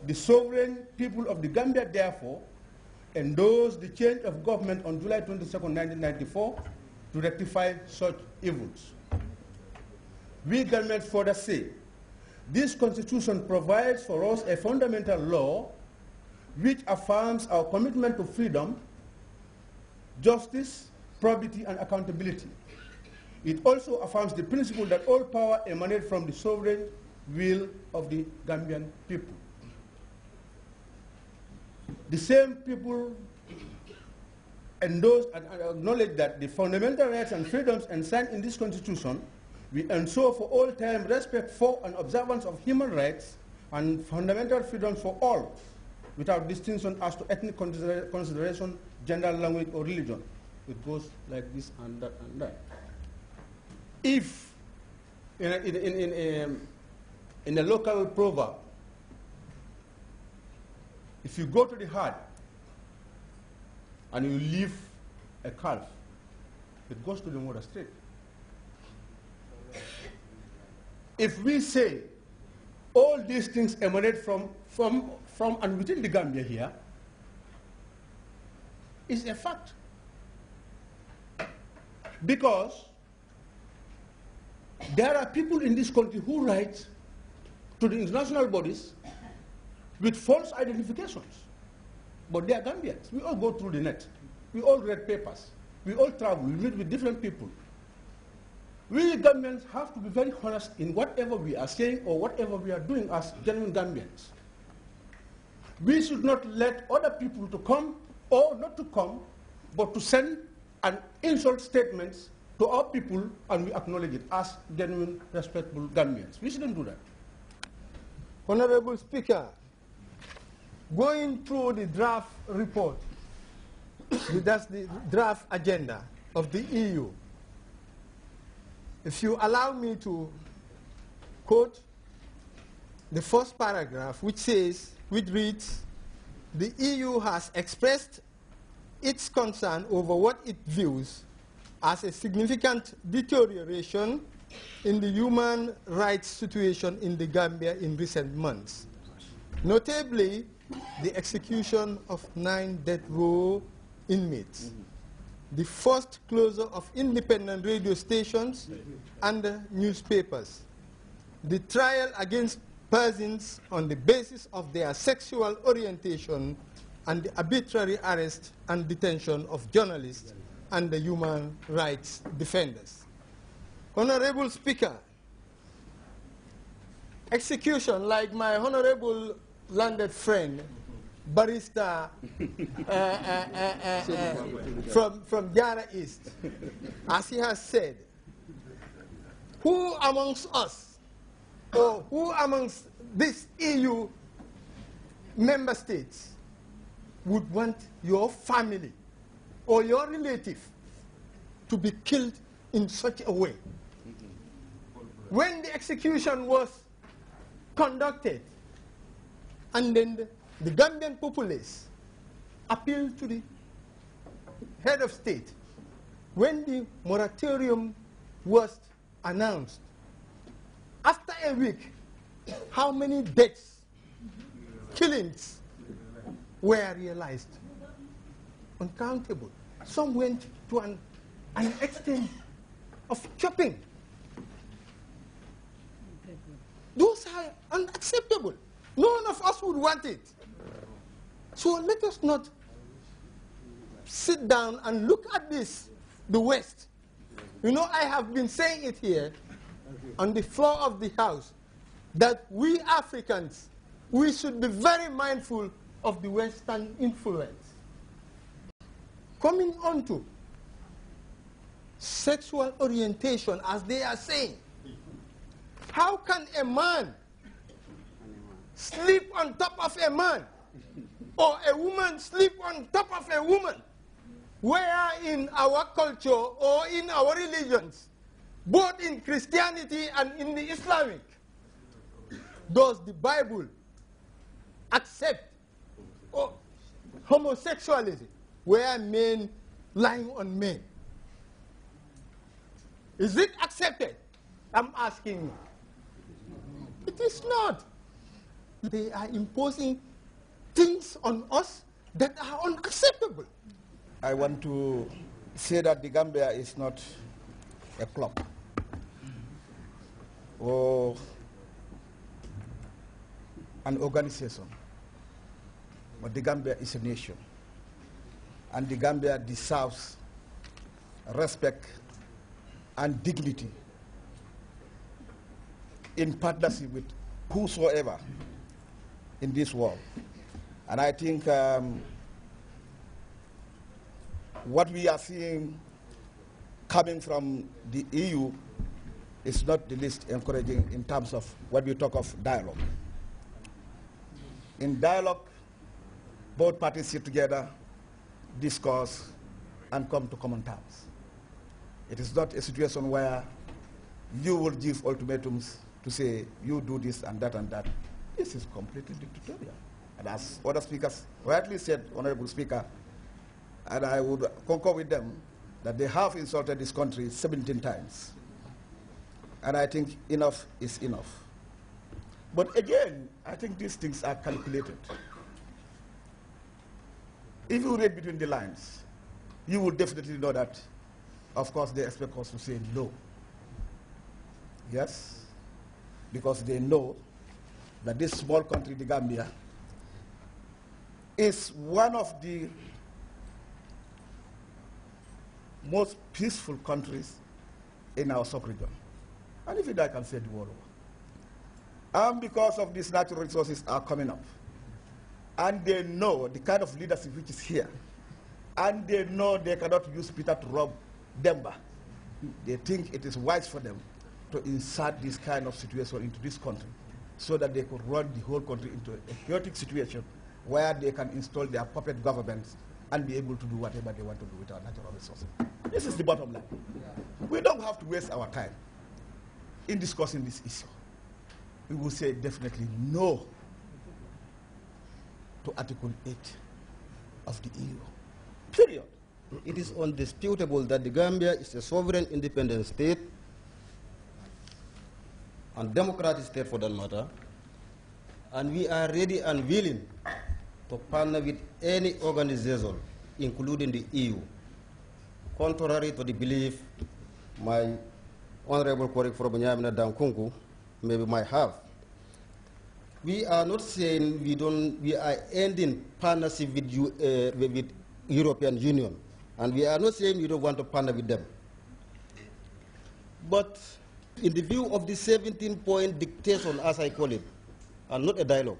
The sovereign people of the Gambia, therefore, endorsed the change of government on July 22, 1994 to rectify such evils. We Gambians further say, this constitution provides for us a fundamental law which affirms our commitment to freedom, justice, probity, and accountability. It also affirms the principle that all power emanates from the sovereign will of the Gambian people. The same people endorse and acknowledge that the fundamental rights and freedoms enshrined in this constitution will ensure for all time respect for and observance of human rights and fundamental freedoms for all, without distinction as to ethnic consideration, gender, language, or religion. It goes like this and that and that. If in a local proverb, if you go to the herd and you leave a calf, it goes to the mother straight. If we say all these things emanate from and within the Gambia here, it's a fact. Because there are people in this country who write to the international bodies with false identifications. But they are Gambians. We all go through the net. We all read papers. We all travel. We meet with different people. We Gambians have to be very honest in whatever we are saying or whatever we are doing as genuine Gambians. We should not let other people to come or not to come, but to send and insult statements to our people, and we acknowledge it as genuine, respectable Gambians. We shouldn't do that. Honorable Speaker, going through the draft report, that's the draft agenda of the EU, if you allow me to quote the first paragraph, which reads, the EU has expressed its concern over what it views as a significant deterioration in the human rights situation in the Gambia in recent months, notably the execution of 9 death row inmates, the forced closure of independent radio stations and newspapers, the trial against persons on the basis of their sexual orientation, and the arbitrary arrest and detention of journalists and the human rights defenders. Honorable Speaker, execution, like my honorable landed friend, barrister from Jara East, as he has said, who amongst us, or who amongst these EU member states would want your family or your relative to be killed in such a way? When the execution was conducted, and then the Gambian populace appealed to the head of state, when the moratorium was announced, after a week, how many deaths, killings were realized? Uncountable. Some went to an extent of chopping. Those are unacceptable. None of us would want it. So let us not sit down and look at this, the West. You know, I have been saying it here on the floor of the House, that we Africans, we should be very mindful of the Western influence. Coming on to sexual orientation, as they are saying, how can a man sleep on top of a man, or a woman sleep on top of a woman, where in our culture or in our religions, both in Christianity and in the Islamic, does the Bible accept homosexuality, where men lying on men? Is it accepted? I'm asking you. It is not. they are imposing things on us that are unacceptable. I want to say that the Gambia is not a club or an organization, but the Gambia is a nation, and the Gambia deserves respect and dignity in partnership with whosoever in this world. And I think what we are seeing coming from the EU is not the least encouraging in terms of what we talk of dialogue. In dialogue, both parties sit together, discuss, and come to common terms. It is not a situation where you will give ultimatums to say, you do this and that and that. This is completely dictatorial. And as other speakers rightly said, Honorable Speaker, and I would concur with them, that they have insulted this country 17 times. And I think enough is enough. But again, I think these things are calculated. If you read between the lines, you will definitely know that, of course, they expect us to say no. Yes, because they know that this small country, the Gambia, is one of the most peaceful countries in our sub-region. And even I can say the world over. And because of these natural resources are coming up, and they know the kind of leadership which is here, and they know they cannot use Peter to rob Demba, they think it is wise for them to insert this kind of situation into this country so that they could run the whole country into a chaotic situation where they can install their puppet governments and be able to do whatever they want to do with our natural resources. This is the bottom line. We don't have to waste our time in discussing this issue. We will say definitely no to Article 8 of the EU. Period. It is undisputable that the Gambia is a sovereign independent state and democratic state for that matter, and we are ready and willing to partner with any organization, including the EU. Contrary to the belief my honorable colleague from Nyamina Dankunku maybe might have, we are not saying we are ending partnership with European Union, and we are not saying we don't want to partner with them. But in the view of the 17-point dictation, as I call it, and not a dialogue,